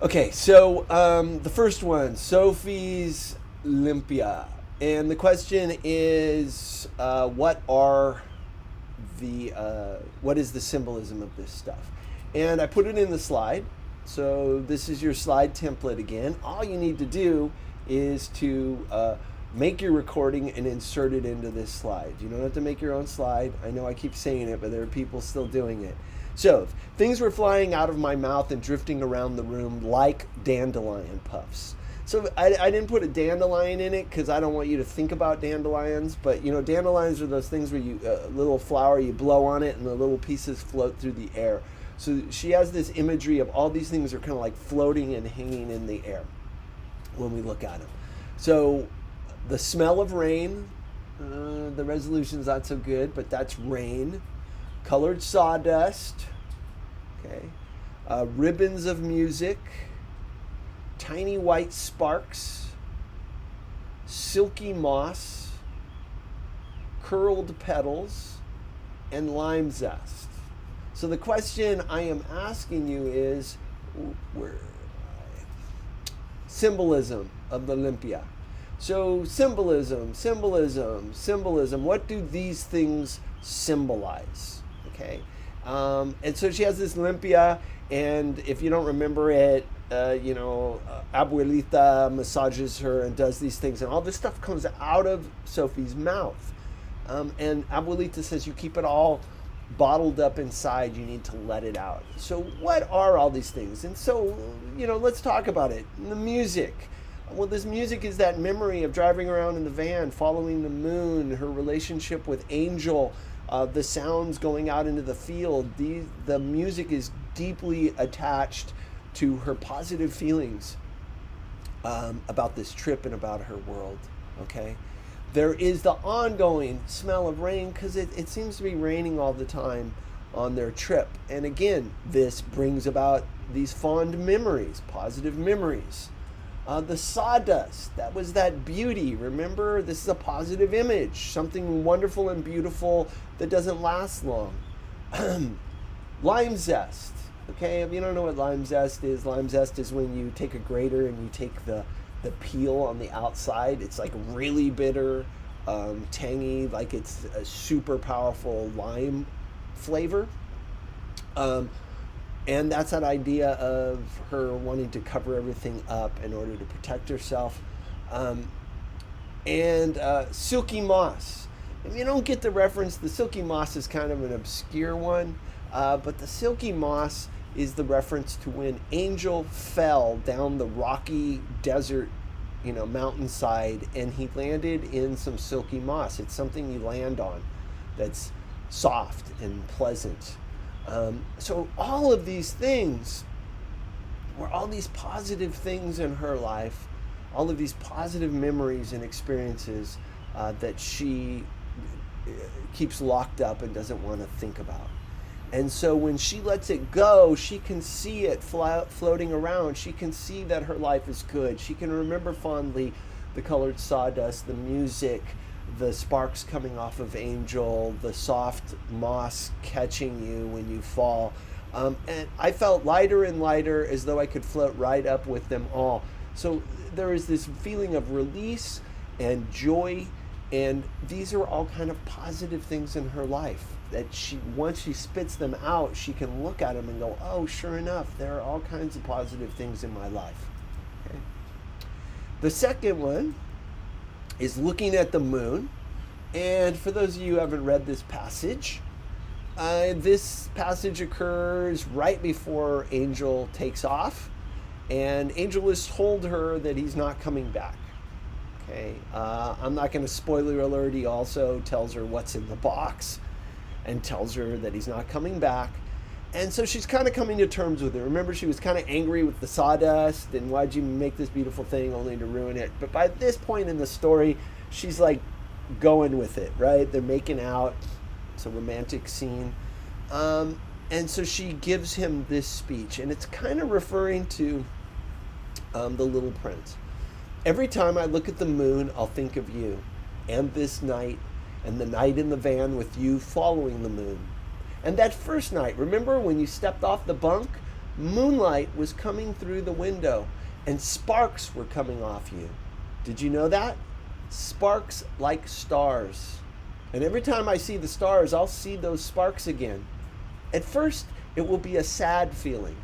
Okay, so the first one, Sophie's Olympia. And the question is, what is the symbolism of this stuff? And I put it in the slide. So this is your slide template again. All you need to do is to make your recording and insert it into this slide. You don't have to make your own slide. I know I keep saying it, but there are people still doing it. So things were flying out of my mouth and drifting around the room like dandelion puffs. So I didn't put a dandelion in it because I don't want you to think about dandelions. But you know, dandelions are those things where you little flower, you blow on it and the little pieces float through the air. So she has this imagery of all these things are kind of like floating and hanging in the air when we look at them. So the smell of rain, the resolution's not so good, but that's rain. Colored sawdust, okay, ribbons of music, tiny white sparks, silky moss, curled petals, and lime zest. So the question I am asking you is, where symbolism of the Olympia. So symbolism. What do these things symbolize? Okay, and so she has this Olympia, and if you don't remember it, Abuelita massages her and does these things, and all this stuff comes out of Sophie's mouth. And Abuelita says you keep it all bottled up inside, you need to let it out. So what are all these things? And so, let's talk about it. The music. Well, this music is that memory of driving around in the van, following the moon, her relationship with Angel, the sounds going out into the field. The music is deeply attached to her positive feelings about this trip and about her world. Okay, there is the ongoing smell of rain because it seems to be raining all the time on their trip. And again, this brings about these fond memories, positive memories. The sawdust, that was that beauty. Remember, this is a positive image, something wonderful and beautiful that doesn't last long. Lime zest. Okay, if you don't know what lime zest is when you take a grater and you take the peel on the outside. It's like really bitter, tangy, like it's a super powerful lime flavor. And that's that idea of her wanting to cover everything up in order to protect herself. And silky moss. If you don't get the reference, the silky moss is kind of an obscure one. But the silky moss is the reference to when Angel fell down the rocky desert, mountainside, and he landed in some silky moss. It's something you land on that's soft and pleasant. So all of these things were all these positive things in her life, all of these positive memories and experiences that she keeps locked up and doesn't want to think about. And so when she lets it go, she can see it floating around. She can see that her life is good. She can remember fondly the colored sawdust, the music, the sparks coming off of Angel, the soft moss catching you when you fall. And I felt lighter and lighter, as though I could float right up with them all. So there is this feeling of release and joy, and these are all kind of positive things in her life that once she spits them out, she can look at them and go, oh, sure enough, there are all kinds of positive things in my life. Okay. The second one is looking at the moon. And for those of you who haven't read this passage occurs right before Angel takes off, and Angel has told her that he's not coming back. Okay, I'm not going to spoiler alert. He also tells her what's in the box and tells her that he's not coming back. And so she's kind of coming to terms with it. Remember, she was kind of angry with the sawdust and why'd you make this beautiful thing only to ruin it? But by this point in the story, she's like going with it, right? They're making out. It's a romantic scene. And so she gives him this speech, and it's kind of referring to The Little Prince. Every time I look at the moon, I'll think of you and this night and the night in the van with you following the moon. And that first night, remember when you stepped off the bunk? Moonlight was coming through the window and sparks were coming off you. Did you know that? Sparks like stars. And every time I see the stars, I'll see those sparks again. At first, it will be a sad feeling,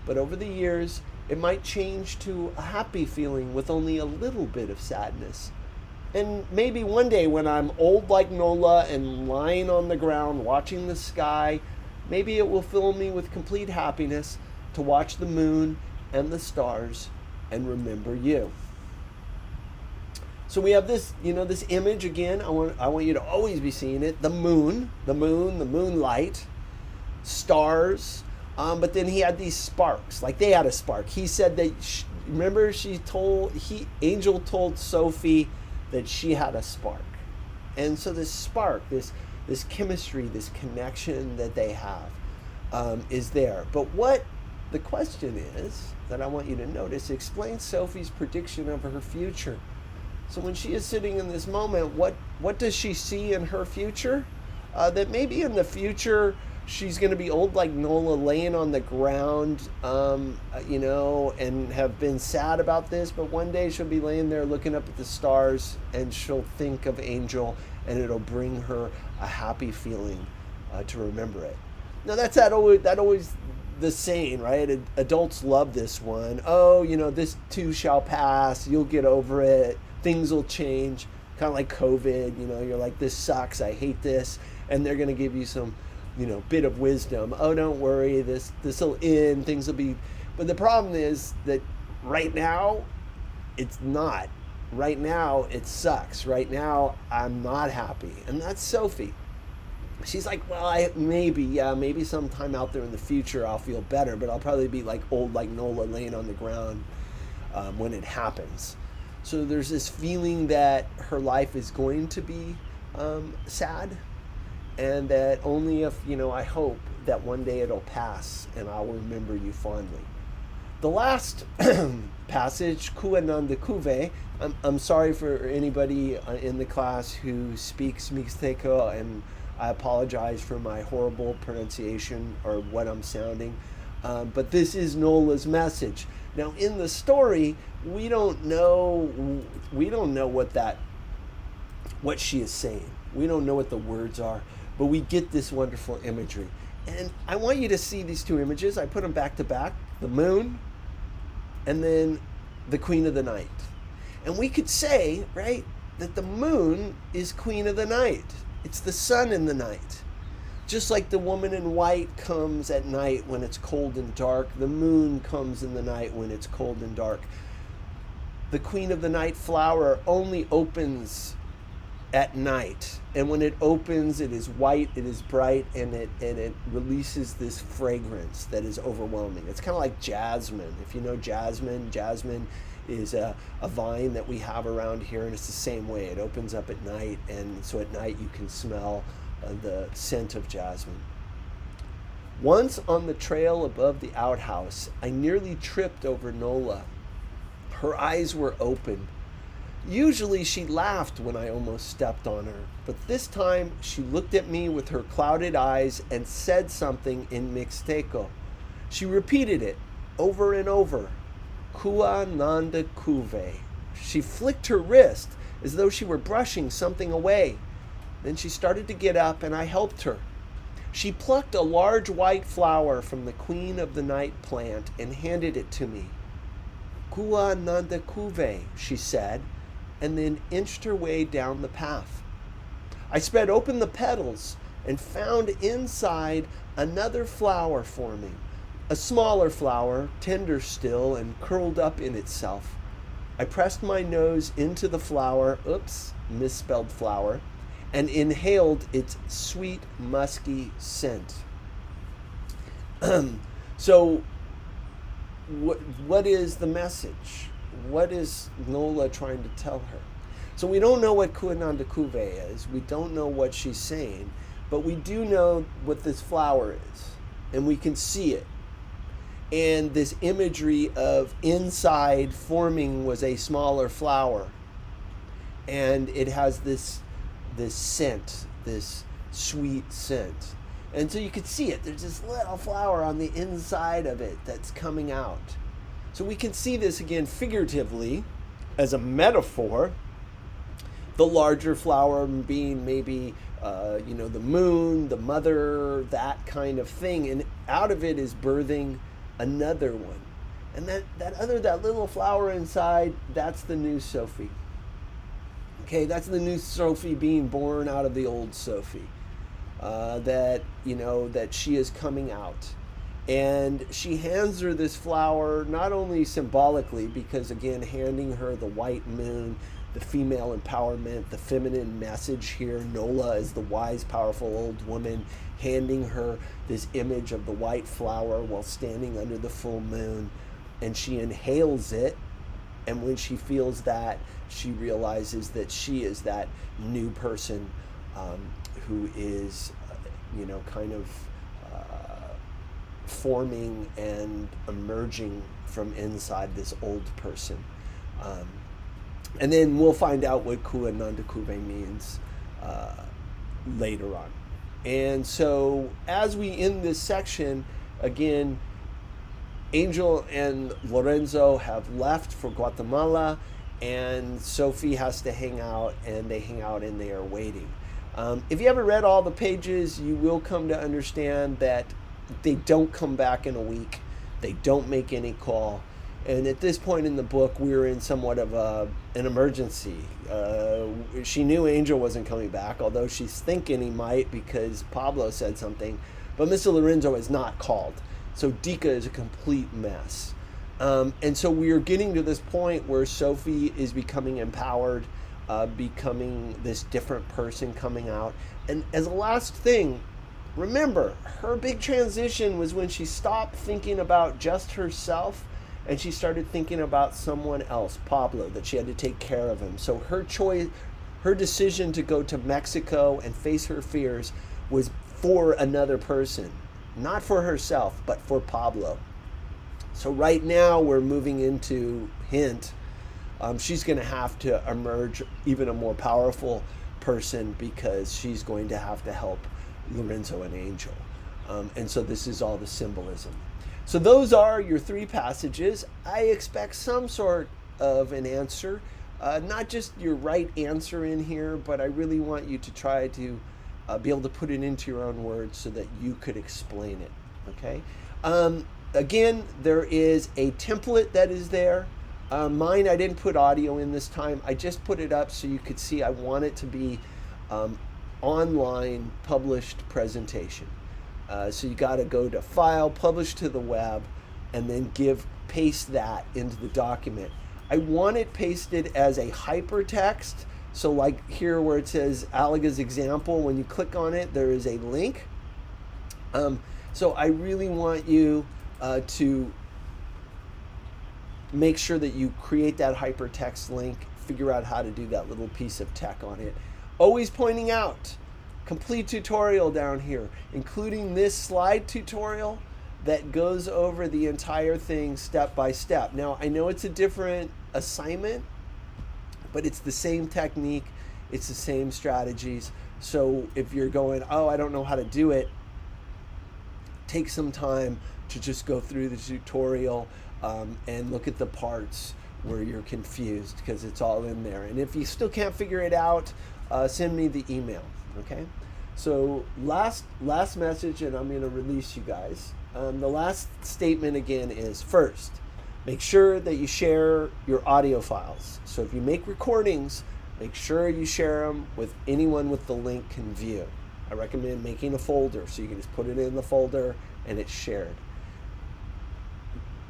but over the years, it might change to a happy feeling with only a little bit of sadness. And maybe one day when I'm old like Nola and lying on the ground watching the sky, maybe it will fill me with complete happiness to watch the moon and the stars and remember you. So we have this, this image again. I want you to always be seeing it. The moonlight, stars. But then he had these sparks, like they had a spark. He said that, remember Angel told Sophie that she had a spark. And so this spark, this chemistry, this connection that they have is there. But what the question is that I want you to notice explains Sophie's prediction of her future. So when she is sitting in this moment, what does she see in her future? That maybe in the future she's going to be old like Nola, laying on the ground, and have been sad about this. But one day she'll be laying there looking up at the stars, and she'll think of Angel, and it'll bring her a happy feeling to remember it. Now that's always the saying, right? Adults love this one. Oh, this too shall pass. You'll get over it. Things will change. Kind of like COVID. You're like, this sucks. I hate this, and they're going to give you some bit of wisdom. Oh, don't worry, this will end, things will be. But the problem is that right now, it's not. Right now, it sucks. Right now, I'm not happy. And that's Sophie. She's like, well, maybe sometime out there in the future, I'll feel better, but I'll probably be like old like Nola, laying on the ground when it happens. So there's this feeling that her life is going to be sad, and that only if, I hope that one day it'll pass and I'll remember you fondly. The last passage, Kuananda Kuve, I'm sorry for anybody in the class who speaks Mixteco, and I apologize for my horrible pronunciation or what I'm sounding, but this is Nola's message. Now in the story, we don't know what she is saying. We don't know what the words are, but we get this wonderful imagery. And I want you to see these two images. I put them back to back, the moon and then the Queen of the Night. And we could say, right, that the moon is Queen of the Night. It's the sun in the night. Just like the woman in white comes at night when it's cold and dark, the moon comes in the night when it's cold and dark. The Queen of the Night flower only opens at night, and when it opens, it is white, it is bright, and it releases this fragrance that is overwhelming. It's kind of like jasmine. If you know jasmine is a vine that we have around here, and it's the same way. It opens up at night, and so at night you can smell the scent of jasmine. Once on the trail above the outhouse, I nearly tripped over Nola. Her eyes were open. Usually she laughed when I almost stepped on her, but this time she looked at me with her clouded eyes and said something in Mixteco. She repeated it over and over. Kua Nanda Kuve. She flicked her wrist as though she were brushing something away. Then she started to get up and I helped her. She plucked a large white flower from the Queen of the Night plant and handed it to me. Kua Nanda Kuve, she said, and then inched her way down the path. I spread open the petals and found inside another flower forming, a smaller flower, tender still and curled up in itself. I pressed my nose into the flower, misspelled flower, and inhaled its sweet, musky scent. So, what is the message? What is Nola trying to tell her? So we don't know what Kuananda Kuve is. We don't know what she's saying, but we do know what this flower is, and we can see it. And this imagery of inside forming was a smaller flower, and it has this scent, this sweet scent. And so you can see it. There's this little flower on the inside of it that's coming out. So we can see this again figuratively as a metaphor. The larger flower being maybe, the moon, the mother, that kind of thing. And out of it is birthing another one. And that little flower inside, that's the new Sophie. Okay, that's the new Sophie being born out of the old Sophie. That she is coming out. And she hands her this flower, not only symbolically, because again, handing her the white moon, the female empowerment, the feminine message here. Nola is the wise, powerful old woman, handing her this image of the white flower while standing under the full moon. And she inhales it. And when she feels that, she realizes that she is that new person who is, forming and emerging from inside this old person. And then we'll find out what Kuanandakuve means later on. And so as we end this section, again, Angel and Lorenzo have left for Guatemala, and Sophie has to hang out, and they hang out and they are waiting. If you haven't read all the pages, you will come to understand that they don't come back in a week. They don't make any call. And at this point in the book, we're in somewhat of an emergency. She knew Angel wasn't coming back, although she's thinking he might because Pablo said something. But Mr. Lorenzo is not called. So Dika is a complete mess. And so we are getting to this point where Sophie is becoming empowered, becoming this different person coming out. And as a last thing, remember, her big transition was when she stopped thinking about just herself and she started thinking about someone else, Pablo, that she had to take care of him. So her choice, her decision to go to Mexico and face her fears was for another person. Not for herself, but for Pablo. So right now we're moving into hint. She's going to have to emerge even a more powerful person because she's going to have to help Lorenzo and Angel. And so this is all the symbolism. So those are your three passages. I expect some sort of an answer, not just your right answer in here, but I really want you to try to be able to put it into your own words so that you could explain it. Okay. Again, there is a template that is there. Mine, I didn't put audio in this time. I just put it up so you could see. I want it to be online published presentation. So you got to go to File, Publish to the Web, and then paste that into the document. I want it pasted as a hypertext. So like here where it says Alaga's example, when you click on it, there is a link. So I really want you to make sure that you create that hypertext link, figure out how to do that little piece of tech on it. Always pointing out, complete tutorial down here, including this slide tutorial that goes over the entire thing step by step. Now, I know it's a different assignment, but it's the same technique, it's the same strategies. So if you're going, oh, I don't know how to do it, take some time to just go through the tutorial and look at the parts where you're confused, because it's all in there. And if you still can't figure it out, send me the email, okay? So last message, and I'm going to release you guys. The last statement again is, first, make sure that you share your audio files. So if you make recordings, make sure you share them with anyone with the link can view. I recommend making a folder so you can just put it in the folder and it's shared.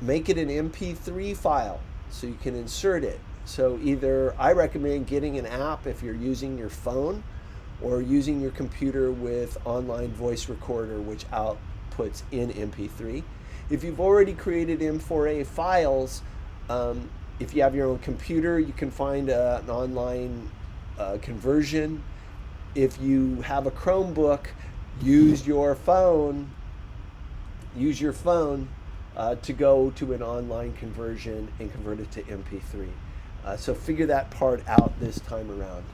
Make it an MP3 file so you can insert it. So either I recommend getting an app if you're using your phone, or using your computer with online voice recorder, which outputs in MP3. If you've already created M4A files, if you have your own computer, you can find an online conversion. If you have a Chromebook, use your phone to go to an online conversion and convert it to MP3. So figure that part out this time around.